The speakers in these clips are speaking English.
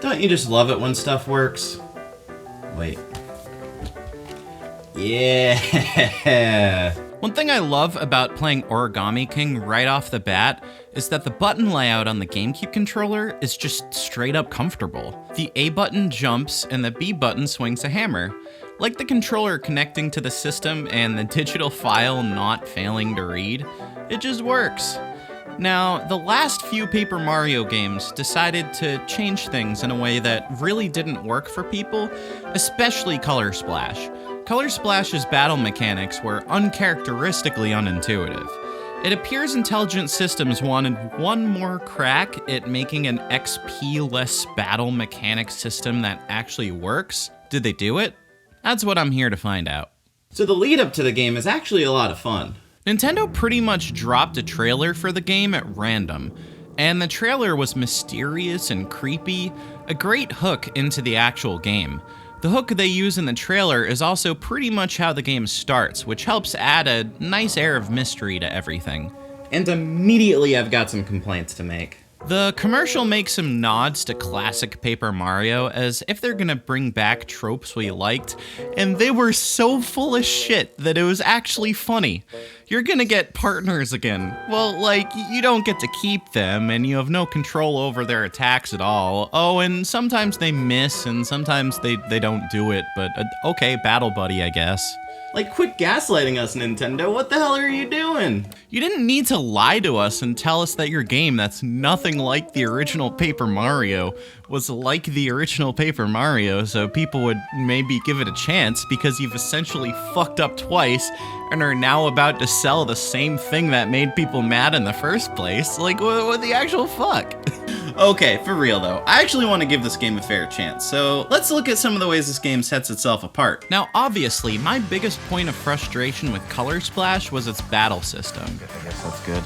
Don't you just love it when stuff works? Wait. Yeah! One thing I love about playing Origami King right off the bat is that the button layout on the GameCube controller is just straight up comfortable. The A button jumps and the B button swings a hammer. Like the controller connecting to the system and the digital file not failing to read, it just works. Now, the last few Paper Mario games decided to change things in a way that really didn't work for people, especially Color Splash. Color Splash's battle mechanics were uncharacteristically unintuitive. It appears Intelligent Systems wanted one more crack at making an XP-less battle mechanic system that actually works. Did they do it? That's what I'm here to find out. So the lead up to the game is actually a lot of fun. Nintendo pretty much dropped a trailer for the game at random, and the trailer was mysterious and creepy, a great hook into the actual game. The hook they use in the trailer is also pretty much how the game starts, which helps add a nice air of mystery to everything. And immediately I've got some complaints to make. The commercial makes some nods to classic Paper Mario as if they're gonna bring back tropes we liked, and they were so full of shit that it was actually funny. You're gonna get partners again. Well, like, you don't get to keep them, and you have no control over their attacks at all. Oh, and sometimes they miss, and sometimes they don't do it, but okay, Battle Buddy, I guess. Like, quit gaslighting us, Nintendo. What the hell are you doing? You didn't need to lie to us and tell us that your game that's nothing like the original Paper Mario was like the original Paper Mario, so people would maybe give it a chance, because you've essentially fucked up twice and are now about to sell the same thing that made people mad in the first place. Like, what the actual fuck? Okay, for real though, I actually want to give this game a fair chance, so let's look at some of the ways this game sets itself apart. Now, obviously, my biggest point of frustration with Color Splash was its battle system. I guess that's good.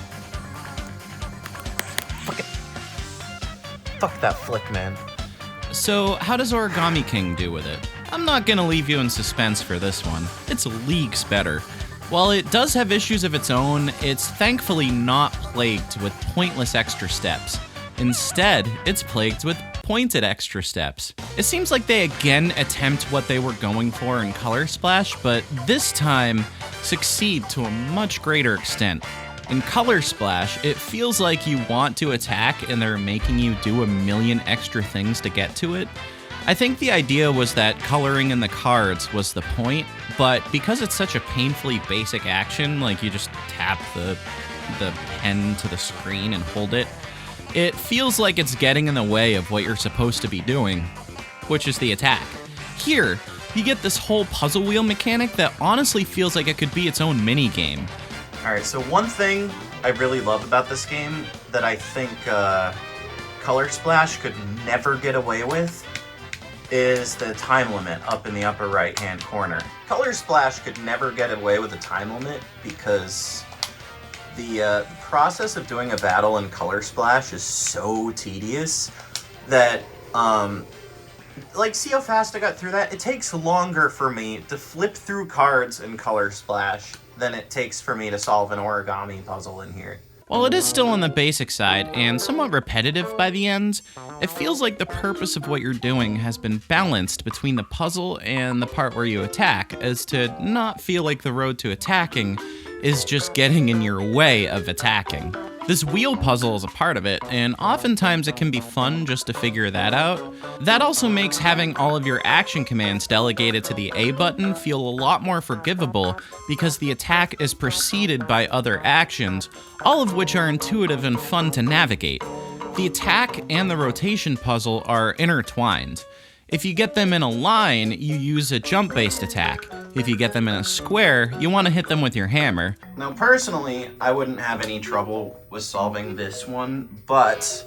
Fuck that flick, man. So, how does Origami King do with it? I'm not gonna leave you in suspense for this one. It's leagues better. While it does have issues of its own, it's thankfully not plagued with pointless extra steps. Instead, it's plagued with pointed extra steps. It seems like they again attempt what they were going for in Color Splash, but this time succeed to a much greater extent. In Color Splash, it feels like you want to attack and they're making you do a million extra things to get to it. I think the idea was that coloring in the cards was the point, but because it's such a painfully basic action, like you just tap the pen to the screen and hold it, it feels like it's getting in the way of what you're supposed to be doing, which is the attack. Here, you get this whole puzzle wheel mechanic that honestly feels like it could be its own mini-game. Alright, so one thing I really love about this game that I think Color Splash could never get away with is the time limit up in the upper right-hand corner. Color Splash could never get away with a time limit because the process of doing a battle in Color Splash is so tedious that, like, see how fast I got through that? It takes longer for me to flip through cards in Color Splash than it takes for me to solve an origami puzzle in here. While it is still on the basic side and somewhat repetitive by the end, it feels like the purpose of what you're doing has been balanced between the puzzle and the part where you attack, as to not feel like the road to attacking is just getting in your way of attacking. This wheel puzzle is a part of it, and oftentimes it can be fun just to figure that out. That also makes having all of your action commands delegated to the A button feel a lot more forgivable, because the attack is preceded by other actions, all of which are intuitive and fun to navigate. The attack and the rotation puzzle are intertwined. If you get them in a line, you use a jump-based attack. If you get them in a square, you want to hit them with your hammer. Now, personally, I wouldn't have any trouble with solving this one, but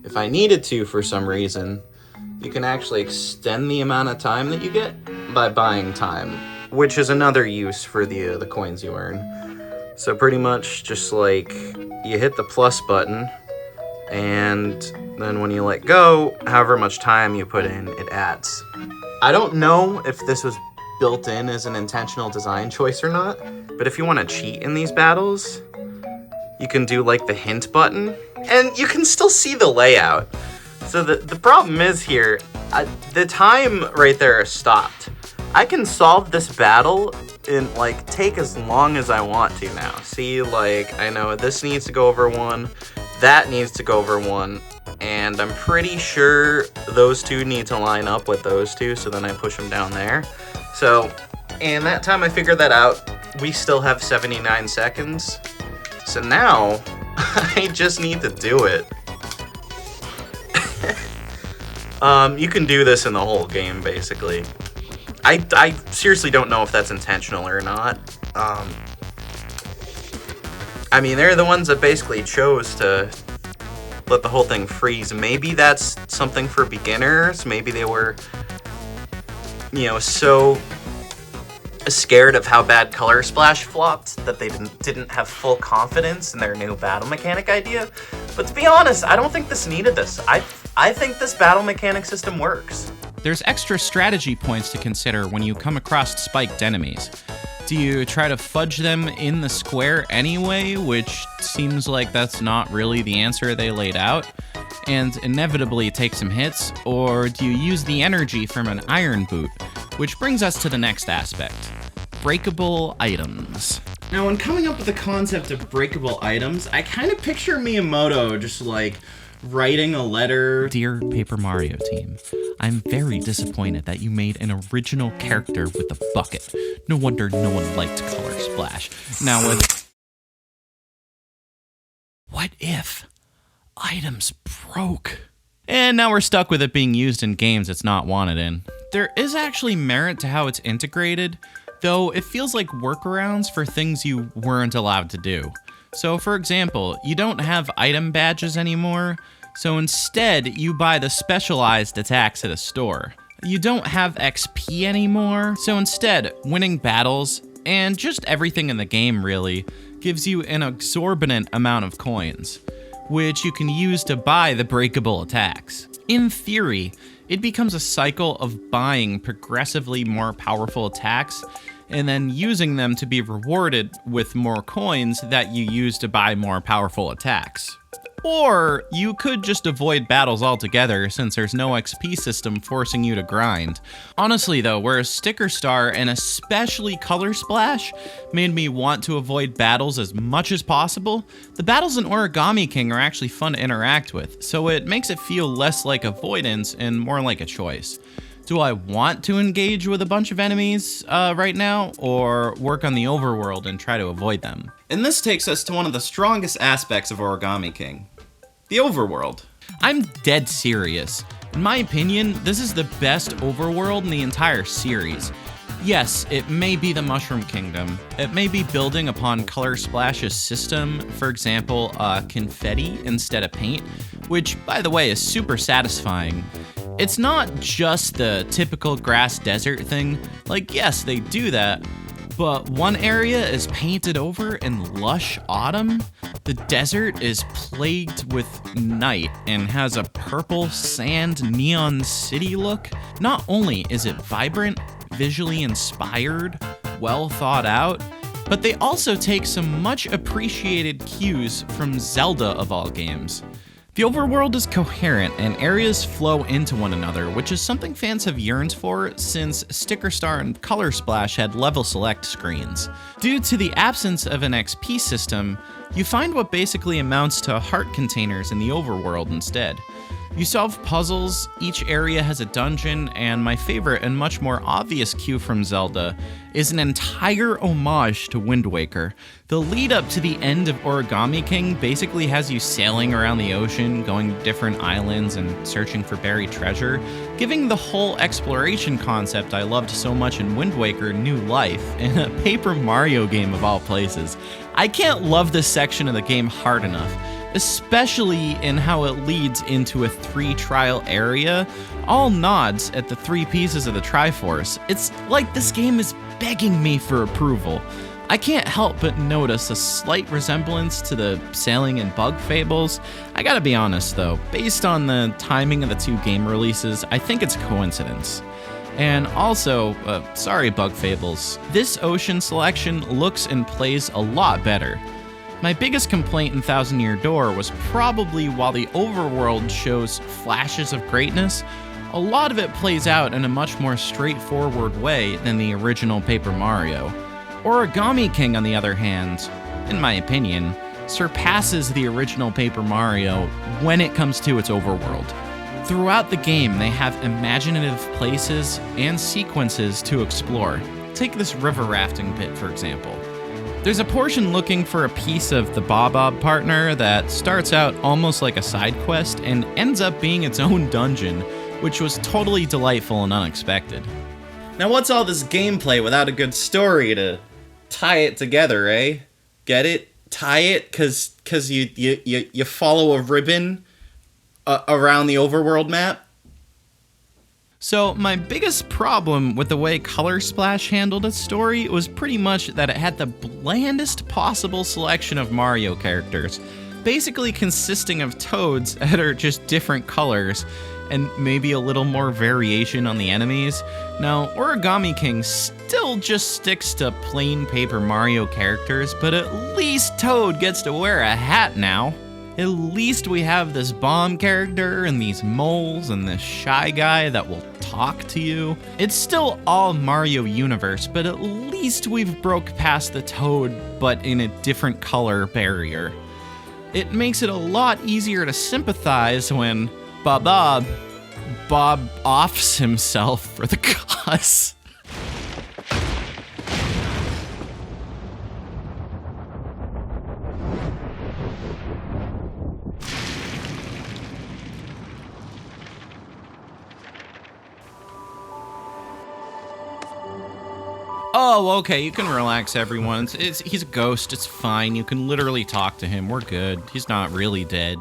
if I needed to for some reason, you can actually extend the amount of time that you get by buying time, which is another use for the coins you earn. So pretty much just like you hit the plus button, and then when you let go, however much time you put in, it adds. I don't know if this was built in as an intentional design choice or not, but if you want to cheat in these battles, you can do like the hint button, and you can still see the layout. So the problem is here, the time right there is stopped. I can solve this battle in, like, take as long as I want to now. See, like, I know this needs to go over 1, that needs to go over 1, and I'm pretty sure those 2 need to line up with those 2, so then I push them down there. So, and that time I figured that out, we still have 79 seconds. So now, I just need to do it. You can do this in the whole game, basically. I seriously don't know if that's intentional or not. I mean, they're the ones that basically chose to let the whole thing freeze. Maybe that's something for beginners. Maybe they were, you know, so scared of how bad Color Splash flopped that they didn't have full confidence in their new battle mechanic idea. But to be honest, I don't think this needed this. I think this battle mechanic system works. There's extra strategy points to consider when you come across spiked enemies. Do you try to fudge them in the square anyway, which seems like that's not really the answer they laid out, and inevitably take some hits, or do you use the energy from an iron boot, which brings us to the next aspect, breakable items. Now, when coming up with the concept of breakable items, I kind of picture Miyamoto just like writing a letter. Dear Paper Mario team, I'm very disappointed that you made an original character with a bucket. No wonder no one liked Color Splash. Now, what if items broke? And now we're stuck with it being used in games it's not wanted in. There is actually merit to how it's integrated, though it feels like workarounds for things you weren't allowed to do. So for example, you don't have item badges anymore, so instead you buy the specialized attacks at a store. You don't have XP anymore, so instead winning battles, and just everything in the game really, gives you an exorbitant amount of coins, which you can use to buy the breakable attacks. In theory, it becomes a cycle of buying progressively more powerful attacks and then using them to be rewarded with more coins that you use to buy more powerful attacks. Or you could just avoid battles altogether since there's no XP system forcing you to grind. Honestly though, whereas Sticker Star and especially Color Splash made me want to avoid battles as much as possible, the battles in Origami King are actually fun to interact with, so it makes it feel less like avoidance and more like a choice. Do I want to engage with a bunch of enemies right now, or work on the overworld and try to avoid them? And this takes us to one of the strongest aspects of Origami King, the overworld. I'm dead serious. In my opinion, this is the best overworld in the entire series. Yes, it may be the Mushroom Kingdom. It may be building upon Color Splash's system, for example, confetti instead of paint, which, by the way, is super satisfying. It's not just the typical grass desert thing. Like, yes, they do that, but one area is painted over in lush autumn. The desert is plagued with night and has a purple sand neon city look. Not only is it vibrant, visually inspired, well thought out, but they also take some much appreciated cues from Zelda of all games. The overworld is coherent and areas flow into one another, which is something fans have yearned for since Sticker Star and Color Splash had level select screens. Due to the absence of an XP system, you find what basically amounts to heart containers in the overworld instead. You solve puzzles, each area has a dungeon, and my favorite and much more obvious cue from Zelda is an entire homage to Wind Waker. The lead up to the end of Origami King basically has you sailing around the ocean, going to different islands and searching for buried treasure, giving the whole exploration concept I loved so much in Wind Waker new life in a Paper Mario game of all places. I can't love this section of the game hard enough, especially in how it leads into a 3-trial area, all nods at the 3 pieces of the Triforce. It's like this game is begging me for approval. I can't help but notice a slight resemblance to the Sailing and Bug Fables. I gotta be honest though, based on the timing of the 2 game releases, I think it's a coincidence. And also, sorry Bug Fables, this ocean selection looks and plays a lot better. My biggest complaint in Thousand Year Door was probably while the overworld shows flashes of greatness, a lot of it plays out in a much more straightforward way than the original Paper Mario. Origami King, on the other hand, in my opinion, surpasses the original Paper Mario when it comes to its overworld. Throughout the game, they have imaginative places and sequences to explore. Take this river rafting pit, for example. There's a portion looking for a piece of the Bob partner that starts out almost like a side quest and ends up being its own dungeon, which was totally delightful and unexpected. Now what's all this gameplay without a good story to tie it together, eh? Get it? Tie it? Cause you follow a ribbon around the overworld map? So my biggest problem with the way Color Splash handled its story was pretty much that it had the blandest possible selection of Mario characters, basically consisting of toads that are just different colors, and maybe a little more variation on the enemies. Now, Origami King still just sticks to plain Paper Mario characters, but at least Toad gets to wear a hat now. At least we have this bomb character and these moles and this shy guy that will talk to you. It's still all Mario universe, but at least we've broke past the Toad, but in a different color barrier. It makes it a lot easier to sympathize when Bob offs himself for the cause. Oh, okay, you can relax, everyone. He's a ghost, it's fine. You can literally talk to him, we're good. He's not really dead,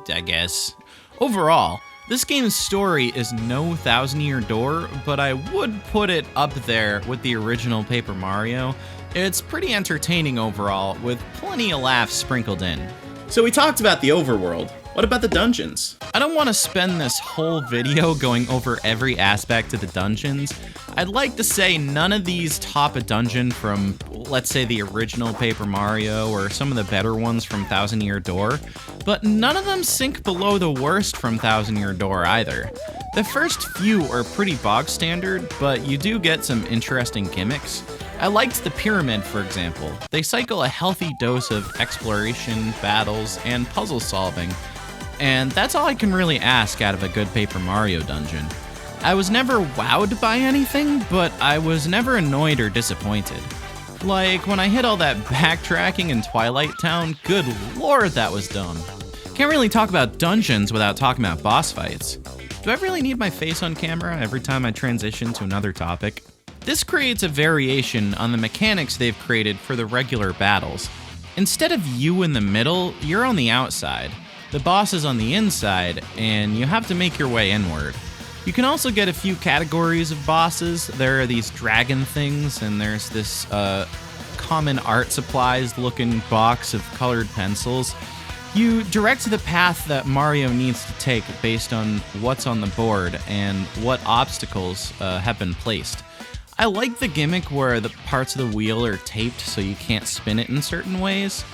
I guess. Overall, this game's story is no Thousand Year Door, but I would put it up there with the original Paper Mario. It's pretty entertaining overall, with plenty of laughs sprinkled in. So we talked about the overworld. What about the dungeons? I don't want to spend this whole video going over every aspect of the dungeons. I'd like to say none of these top a dungeon from, let's say, the original Paper Mario or some of the better ones from Thousand Year Door, but none of them sink below the worst from Thousand Year Door either. The first few are pretty bog standard, but you do get some interesting gimmicks. I liked the pyramid, for example. They cycle a healthy dose of exploration, battles, and puzzle solving, and that's all I can really ask out of a good Paper Mario dungeon. I was never wowed by anything, but I was never annoyed or disappointed. Like, when I hit all that backtracking in Twilight Town, good lord that was dumb. Can't really talk about dungeons without talking about boss fights. Do I really need my face on camera every time I transition to another topic? This creates a variation on the mechanics they've created for the regular battles. Instead of you in the middle, you're on the outside. The boss is on the inside, and you have to make your way inward. You can also get a few categories of bosses. There are these dragon things, and there's this common art supplies looking box of colored pencils. You direct the path that Mario needs to take based on what's on the board and what obstacles have been placed. I like the gimmick where the parts of the wheel are taped so you can't spin it in certain ways.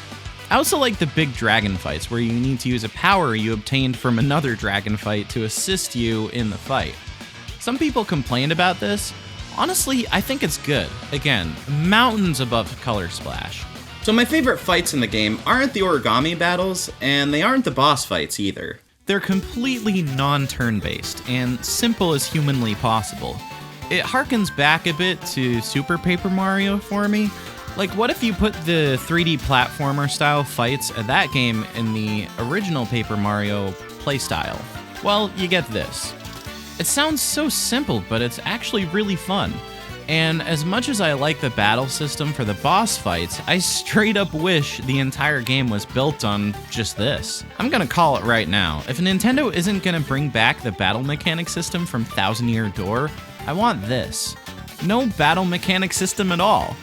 I also like the big dragon fights where you need to use a power you obtained from another dragon fight to assist you in the fight. Some people complained about this. Honestly, I think it's good. Again, mountains above Color Splash. So my favorite fights in the game aren't the origami battles, and they aren't the boss fights either. They're completely non-turn based and simple as humanly possible. It harkens back a bit to Super Paper Mario for me. Like, what if you put the 3D platformer style fights of that game in the original Paper Mario playstyle? Well, you get this. It sounds so simple, but it's actually really fun. And as much as I like the battle system for the boss fights, I straight up wish the entire game was built on just this. I'm gonna call it right now. If Nintendo isn't gonna bring back the battle mechanic system from Thousand Year Door, I want this. No battle mechanic system at all.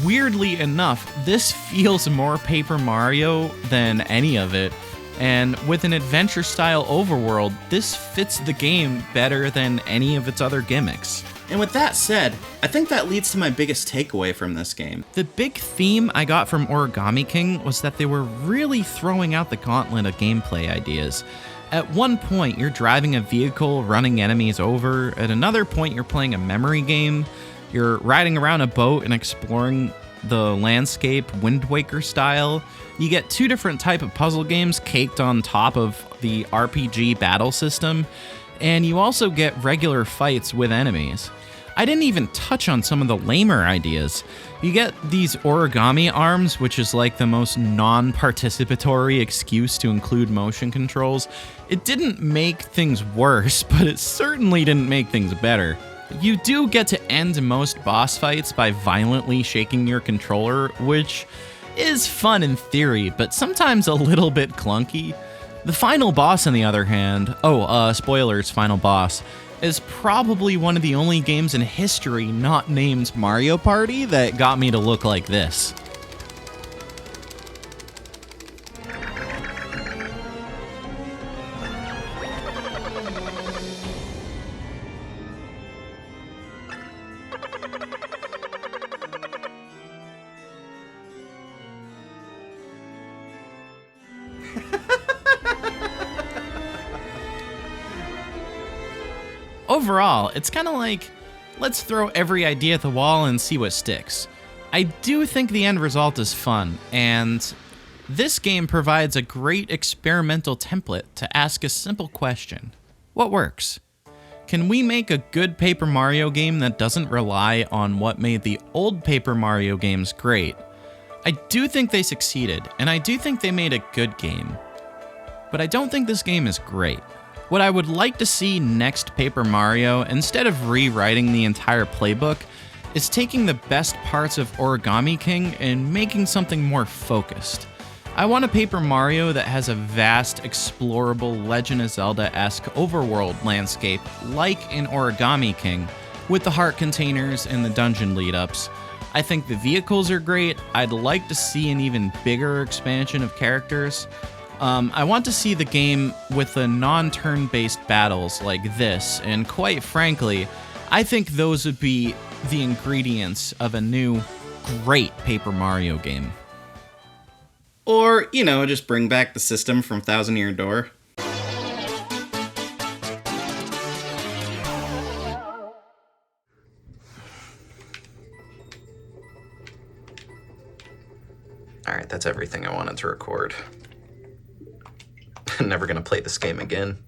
Weirdly enough, this feels more Paper Mario than any of it, and with an adventure-style overworld, this fits the game better than any of its other gimmicks. And with that said, I think that leads to my biggest takeaway from this game. The big theme I got from Origami King was that they were really throwing out the gauntlet of gameplay ideas. At one point, you're driving a vehicle, running enemies over. At another point, you're playing a memory game. You're riding around a boat and exploring the landscape Wind Waker style. You get 2 different type of puzzle games caked on top of the RPG battle system. And you also get regular fights with enemies. I didn't even touch on some of the lamer ideas. You get these origami arms, which is like the most non-participatory excuse to include motion controls. It didn't make things worse, but it certainly didn't make things better. You do get to end most boss fights by violently shaking your controller, which is fun in theory, but sometimes a little bit clunky. The final boss, on the other hand, spoilers, final boss, is probably one of the only games in history not named Mario Party that got me to look like this. Overall, it's kind of like, let's throw every idea at the wall and see what sticks. I do think the end result is fun, and this game provides a great experimental template to ask a simple question. What works? Can we make a good Paper Mario game that doesn't rely on what made the old Paper Mario games great? I do think they succeeded, and I do think they made a good game. But I don't think this game is great. What I would like to see next Paper Mario, instead of rewriting the entire playbook, is taking the best parts of Origami King and making something more focused. I want a Paper Mario that has a vast, explorable Legend of Zelda-esque overworld landscape like in Origami King, with the heart containers and the dungeon lead-ups. I think the vehicles are great. I'd like to see an even bigger expansion of characters. I want to see the game with the non-turn-based battles like this, and quite frankly, I think those would be the ingredients of a new, great Paper Mario game. Or, just bring back the system from Thousand Year Door. Alright, that's everything I wanted to record. I'm never gonna play this game again.